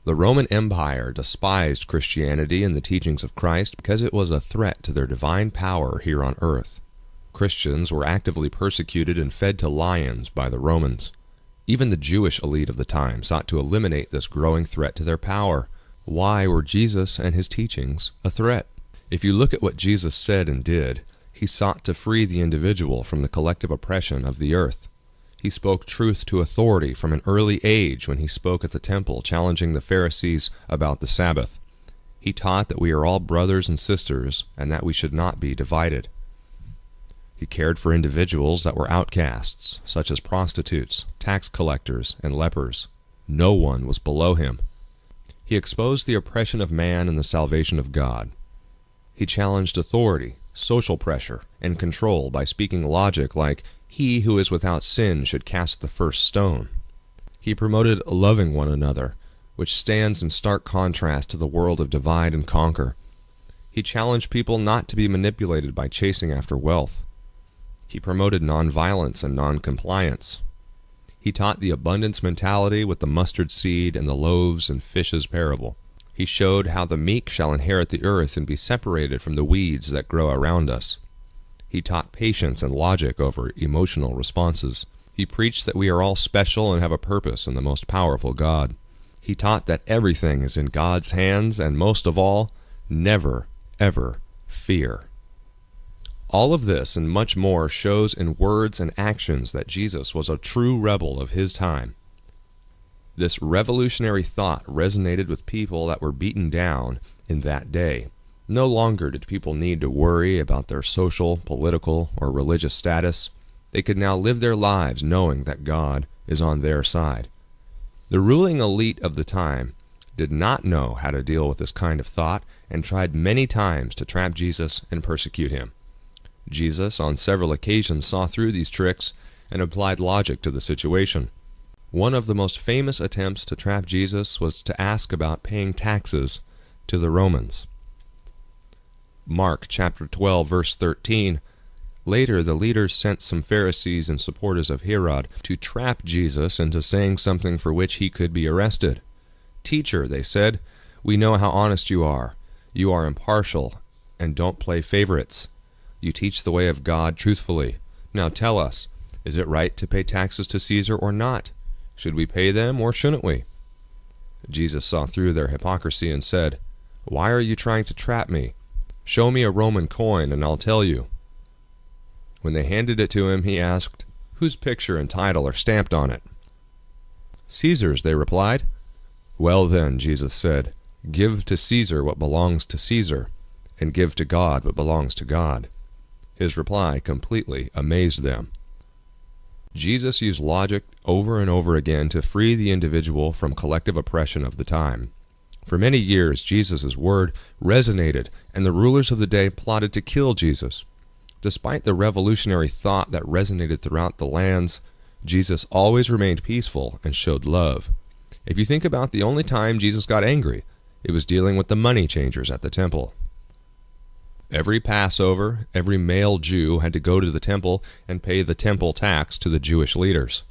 The Roman Empire despised Christianity and the teachings of Christ because it was a threat to their divine power here on earth. Christians were actively persecuted and fed to lions by the Romans. Even the Jewish elite of the time sought to eliminate this growing threat to their power. Why were Jesus and his teachings a threat? If you look at what Jesus said and did, he sought to free the individual from the collective oppression of the earth. He spoke truth to authority from an early age when he spoke at the temple, challenging the Pharisees about the Sabbath. He taught that we are all brothers and sisters and that we should not be divided. He cared for individuals that were outcasts, such as prostitutes, tax collectors, and lepers. No one was below him. He exposed the oppression of man and the salvation of God. He challenged authority, social pressure, and control by speaking logic like, "He who is without sin should cast the first stone." He promoted loving one another, which stands in stark contrast to the world of divide and conquer. He challenged people not to be manipulated by chasing after wealth. He promoted nonviolence and noncompliance. He taught the abundance mentality with the mustard seed and the loaves and fishes parable. He showed how the meek shall inherit the earth and be separated from the weeds that grow around us. He taught patience and logic over emotional responses. He preached that we are all special and have a purpose in the most powerful God. He taught that everything is in God's hands and, most of all, never, ever fear. All of this and much more shows in words and actions that Jesus was a true rebel of his time. This revolutionary thought resonated with people that were beaten down in that day. No longer did people need to worry about their social, political, or religious status. They could now live their lives knowing that God is on their side. The ruling elite of the time did not know how to deal with this kind of thought and tried many times to trap Jesus and persecute him. Jesus on several occasions saw through these tricks and applied logic to the situation. One of the most famous attempts to trap Jesus was to ask about paying taxes to the Romans. Mark chapter 12 verse 13. Later the leaders sent some Pharisees and supporters of Herod to trap Jesus into saying something for which he could be arrested. "Teacher," they said, "we know how honest you are. You are impartial and don't play favorites. You teach the way of God truthfully. Now tell us, is it right to pay taxes to Caesar or not? Should we pay them or shouldn't we?" Jesus saw through their hypocrisy and said, "Why are you trying to trap me? Show me a Roman coin and I'll tell you." When they handed it to him, he asked, "Whose picture and title are stamped on it?" "Caesar's," they replied. "Well then," Jesus said, "give to Caesar what belongs to Caesar, and give to God what belongs to God." His reply completely amazed them. Jesus used logic over and over again to free the individual from collective oppression of the time. For many years, Jesus' word resonated, and the rulers of the day plotted to kill Jesus. Despite the revolutionary thought that resonated throughout the lands, Jesus always remained peaceful and showed love. If you think about the only time Jesus got angry, it was dealing with the money changers at the temple. Every Passover, every male Jew had to go to the temple and pay the temple tax to the Jewish leaders.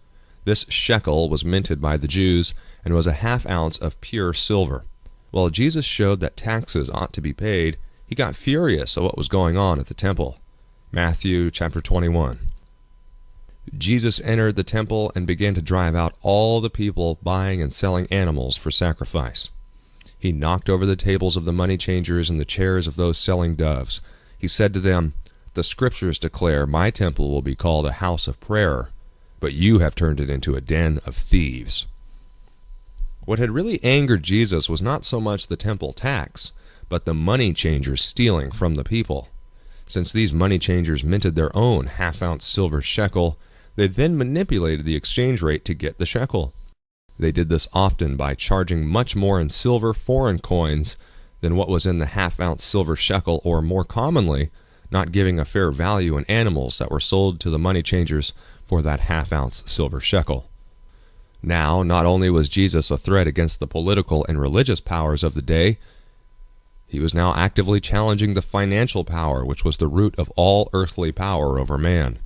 This shekel was minted by the Jews and was a half ounce of pure silver. While Jesus showed that taxes ought to be paid, he got furious at what was going on at the temple. Matthew chapter 21. Jesus entered the temple and began to drive out all the people buying and selling animals for sacrifice. He knocked over the tables of the money changers and the chairs of those selling doves. He said to them, "The scriptures declare my temple will be called a house of prayer, but you have turned it into a den of thieves." What had really angered Jesus was not so much the temple tax, but the money changers stealing from the people. Since these money changers minted their own half-ounce silver shekel, they then manipulated the exchange rate to get the shekel. They did this often by charging much more in silver foreign coins than what was in the half-ounce silver shekel, or more commonly, not giving a fair value in animals that were sold to the money changers for that half-ounce silver shekel. Now, not only was Jesus a threat against the political and religious powers of the day, he was now actively challenging the financial power which was the root of all earthly power over man.